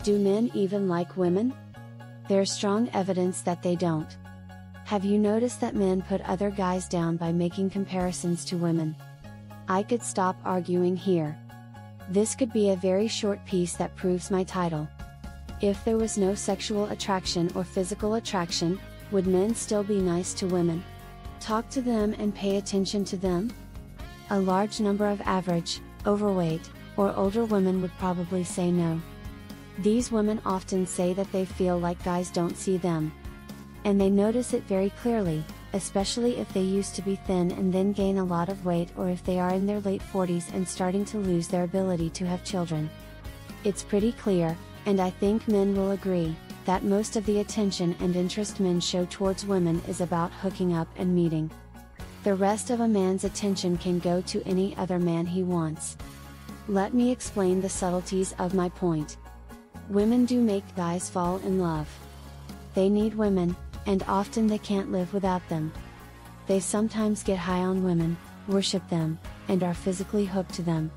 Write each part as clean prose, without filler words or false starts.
Do men even like women? There's strong evidence that they don't. Have you noticed that men put other guys down by making comparisons to women? I could stop arguing here. This could be a very short piece that proves my title. If there was no sexual attraction or physical attraction, would men still be nice to women? Talk to them and pay attention to them? A large number of average, overweight, or older women would probably say no. These women often say that they feel like guys don't see them. And they notice it very clearly, especially if they used to be thin and then gain a lot of weight, or if they are in their late 40s and starting to lose their ability to have children. It's pretty clear, and I think men will agree, that most of the attention and interest men show towards women is about hooking up and meeting. The rest of a man's attention can go to any other man he wants. Let me explain the subtleties of my point. Women do make guys fall in love. They need women, and often they can't live without them. They sometimes get high on women, worship them, and are physically hooked to them.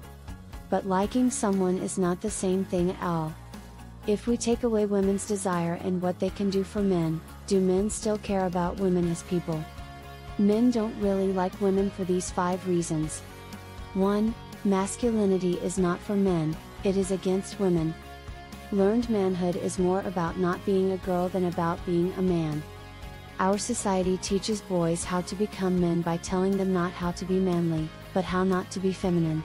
But liking someone is not the same thing at all. If we take away women's desire and what they can do for men, do men still care about women as people? Men don't really like women for these 5 reasons. 1. Masculinity is not for men, it is against women. Learned manhood is more about not being a girl than about being a man. Our society teaches boys how to become men by telling them not how to be manly, but how not to be feminine.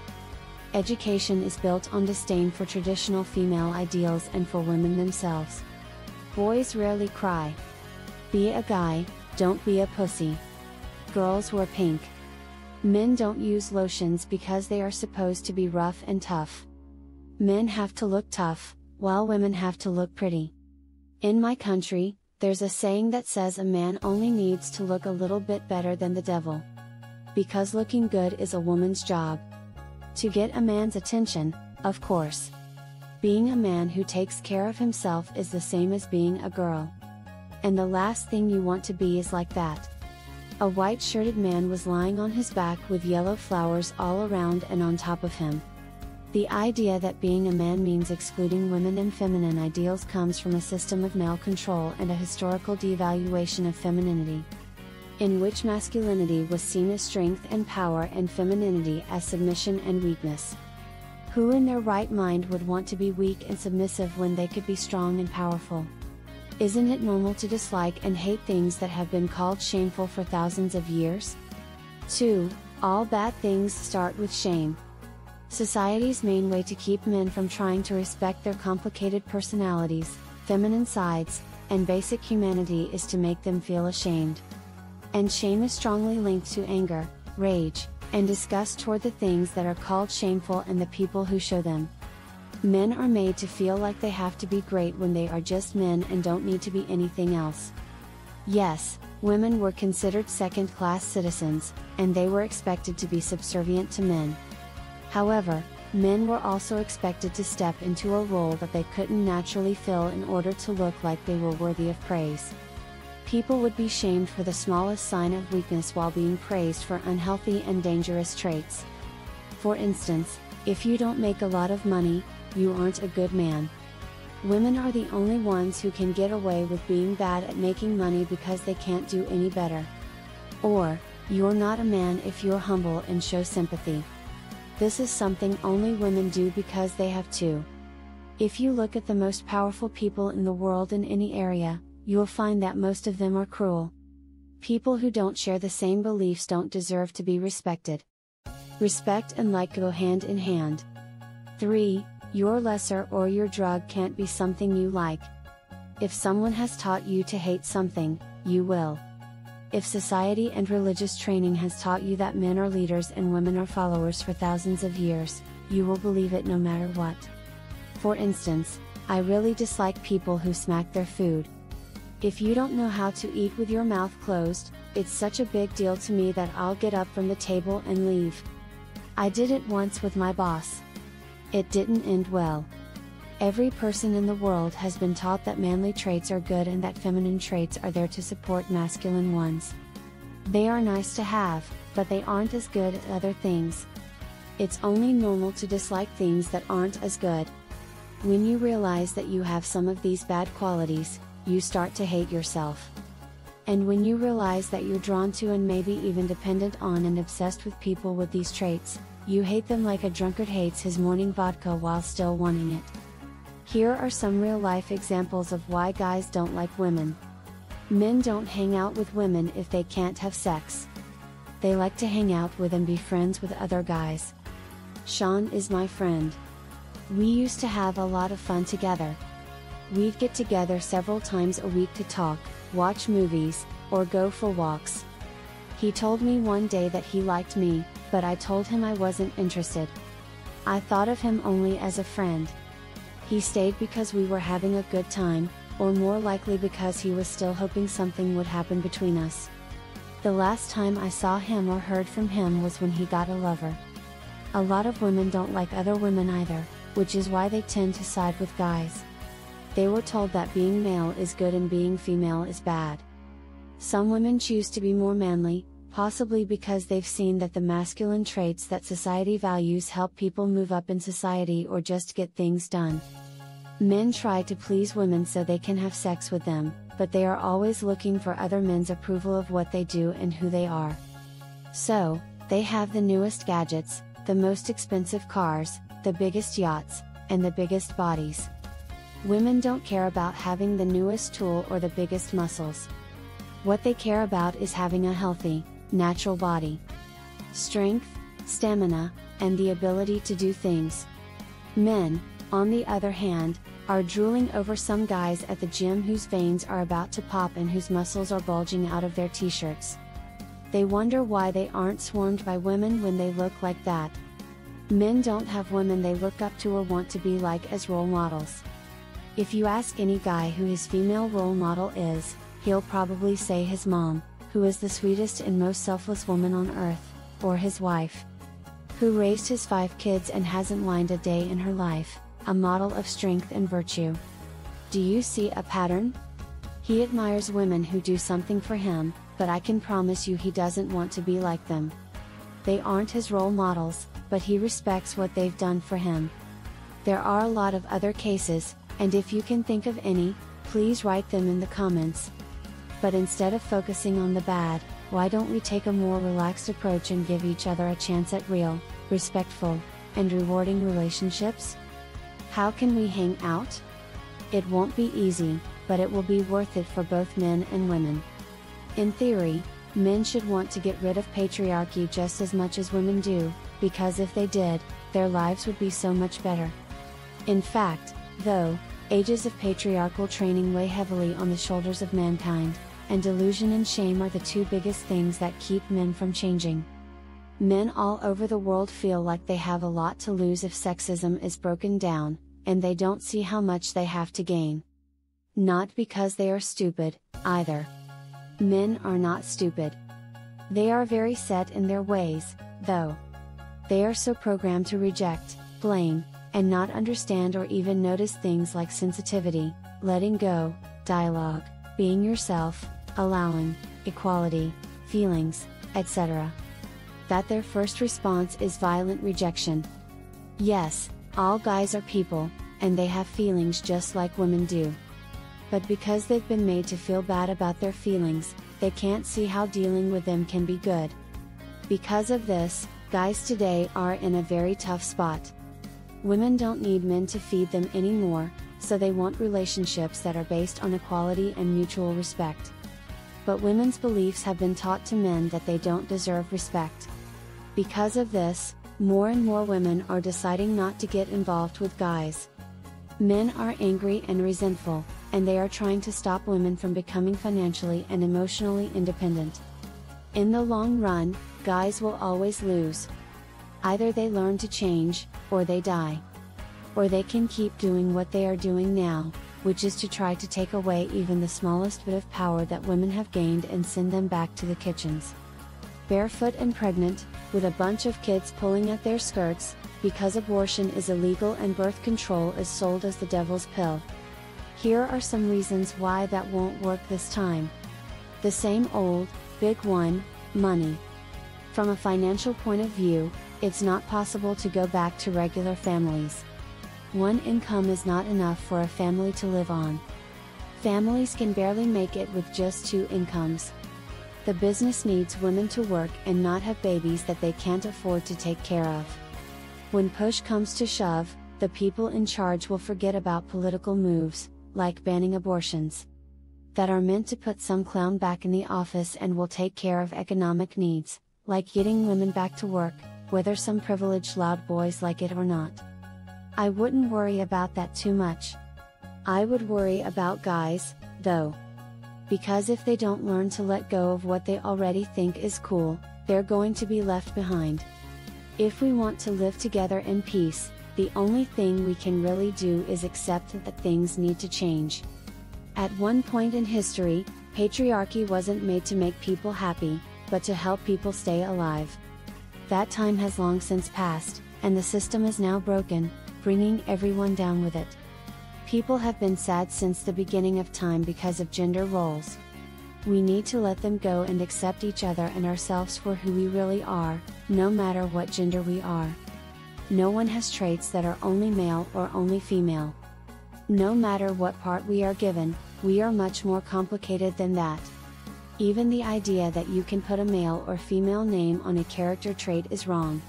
Education is built on disdain for traditional female ideals and for women themselves. Boys rarely cry. Be a guy, don't be a pussy. Girls wear pink. Men don't use lotions because they are supposed to be rough and tough. Men have to look tough, while women have to look pretty. In my country, there's a saying that says a man only needs to look a little bit better than the devil. Because looking good is a woman's job. To get a man's attention, of course. Being a man who takes care of himself is the same as being a girl. And the last thing you want to be is like that. A white-shirted man was lying on his back with yellow flowers all around and on top of him. The idea that being a man means excluding women and feminine ideals comes from a system of male control and a historical devaluation of femininity, in which masculinity was seen as strength and power and femininity as submission and weakness. Who in their right mind would want to be weak and submissive when they could be strong and powerful? Isn't it normal to dislike and hate things that have been called shameful for thousands of years? 2. All bad things start with shame. Society's main way to keep men from trying to respect their complicated personalities, feminine sides, and basic humanity is to make them feel ashamed. And shame is strongly linked to anger, rage, and disgust toward the things that are called shameful and the people who show them. Men are made to feel like they have to be great when they are just men and don't need to be anything else. Yes, women were considered second-class citizens, and they were expected to be subservient to men. However, men were also expected to step into a role that they couldn't naturally fill in order to look like they were worthy of praise. People would be shamed for the smallest sign of weakness while being praised for unhealthy and dangerous traits. For instance, if you don't make a lot of money, you aren't a good man. Women are the only ones who can get away with being bad at making money because they can't do any better. Or, you're not a man if you're humble and show sympathy. This is something only women do because they have to. If you look at the most powerful people in the world in any area, you'll find that most of them are cruel. People who don't share the same beliefs don't deserve to be respected. Respect and like go hand in hand. 3. Your lesser or your drug can't be something you like. If someone has taught you to hate something, you will. If society and religious training has taught you that men are leaders and women are followers for thousands of years, you will believe it no matter what. For instance, I really dislike people who smack their food. If you don't know how to eat with your mouth closed, it's such a big deal to me that I'll get up from the table and leave. I did it once with my boss. It didn't end well. Every person in the world has been taught that manly traits are good and that feminine traits are there to support masculine ones. They are nice to have, but they aren't as good at other things. It's only normal to dislike things that aren't as good. When you realize that you have some of these bad qualities, you start to hate yourself. And when you realize that you're drawn to and maybe even dependent on and obsessed with people with these traits, you hate them like a drunkard hates his morning vodka while still wanting it. Here are some real-life examples of why guys don't like women. Men don't hang out with women if they can't have sex. They like to hang out with and be friends with other guys. Sean is my friend. We used to have a lot of fun together. We'd get together several times a week to talk, watch movies, or go for walks. He told me one day that he liked me, but I told him I wasn't interested. I thought of him only as a friend. He stayed because we were having a good time, or more likely because he was still hoping something would happen between us. The last time I saw him or heard from him was when he got a lover. A lot of women don't like other women either, which is why they tend to side with guys. They were told that being male is good and being female is bad. Some women choose to be more manly, possibly because they've seen that the masculine traits that society values help people move up in society or just get things done. Men try to please women so they can have sex with them, but they are always looking for other men's approval of what they do and who they are. So, they have the newest gadgets, the most expensive cars, the biggest yachts, and the biggest bodies. Women don't care about having the newest tool or the biggest muscles. What they care about is having a healthy, natural body. Strength, stamina, and the ability to do things. Men, on the other hand, are drooling over some guys at the gym whose veins are about to pop and whose muscles are bulging out of their t-shirts. They wonder why they aren't swarmed by women when they look like that. Men don't have women they look up to or want to be like as role models. If you ask any guy who his female role model is, he'll probably say his mom, who is the sweetest and most selfless woman on earth, or his wife, who raised his 5 kids and hasn't whined a day in her life, a model of strength and virtue. Do you see a pattern? He admires women who do something for him, but I can promise you he doesn't want to be like them. They aren't his role models, but he respects what they've done for him. There are a lot of other cases, and if you can think of any, please write them in the comments. But instead of focusing on the bad, why don't we take a more relaxed approach and give each other a chance at real, respectful, and rewarding relationships? How can we hang out? It won't be easy, but it will be worth it for both men and women. In theory, men should want to get rid of patriarchy just as much as women do, because if they did, their lives would be so much better. In fact, though, ages of patriarchal training weigh heavily on the shoulders of mankind, and delusion and shame are the 2 biggest things that keep men from changing. Men all over the world feel like they have a lot to lose if sexism is broken down, and they don't see how much they have to gain. Not because they are stupid, either. Men are not stupid. They are very set in their ways, though. They are so programmed to reject, blame, and not understand or even notice things like sensitivity, letting go, dialogue, being yourself, allowing, equality, feelings, etc. that their first response is violent rejection. Yes, all guys are people, and they have feelings just like women do. But because they've been made to feel bad about their feelings, they can't see how dealing with them can be good. Because of this, guys today are in a very tough spot. Women don't need men to feed them anymore, so they want relationships that are based on equality and mutual respect. But women's beliefs have been taught to men that they don't deserve respect. Because of this, more and more women are deciding not to get involved with guys. Men are angry and resentful, and they are trying to stop women from becoming financially and emotionally independent. In the long run, guys will always lose. Either they learn to change, or they die. Or they can keep doing what they are doing now, which is to try to take away even the smallest bit of power that women have gained and send them back to the kitchens. Barefoot and pregnant, with a bunch of kids pulling at their skirts, because abortion is illegal and birth control is sold as the devil's pill. Here are some reasons why that won't work this time. The same old, big one, money. From a financial point of view, it's not possible to go back to regular families. One income is not enough for a family to live on. Families can barely make it with just two incomes. The business needs women to work and not have babies that they can't afford to take care of. When push comes to shove, the people in charge will forget about political moves, like banning abortions, that are meant to put some clown back in the office, and will take care of economic needs, like getting women back to work, whether some privileged loud boys like it or not. I wouldn't worry about that too much. I would worry about guys, though. Because if they don't learn to let go of what they already think is cool, they're going to be left behind. If we want to live together in peace, the only thing we can really do is accept that things need to change. At one point in history, patriarchy wasn't made to make people happy, but to help people stay alive. That time has long since passed, and the system is now broken, bringing everyone down with it. People have been sad since the beginning of time because of gender roles. We need to let them go and accept each other and ourselves for who we really are, no matter what gender we are. No one has traits that are only male or only female. No matter what part we are given, we are much more complicated than that. Even the idea that you can put a male or female name on a character trait is wrong.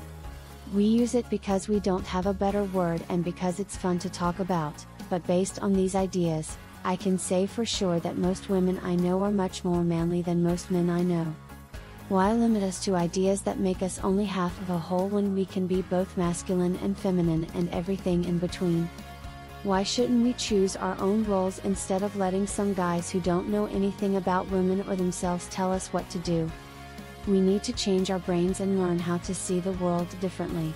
We use it because we don't have a better word and because it's fun to talk about, but based on these ideas, I can say for sure that most women I know are much more manly than most men I know. Why limit us to ideas that make us only half of a whole when we can be both masculine and feminine and everything in between? Why shouldn't we choose our own roles instead of letting some guys who don't know anything about women or themselves tell us what to do? We need to change our brains and learn how to see the world differently.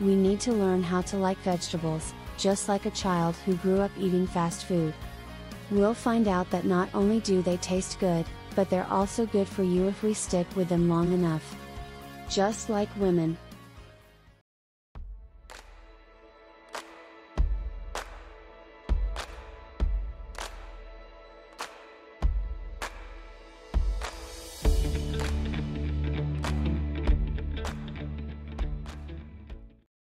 We need to learn how to like vegetables, just like a child who grew up eating fast food. We'll find out that not only do they taste good, but they're also good for you if we stick with them long enough. Just like women,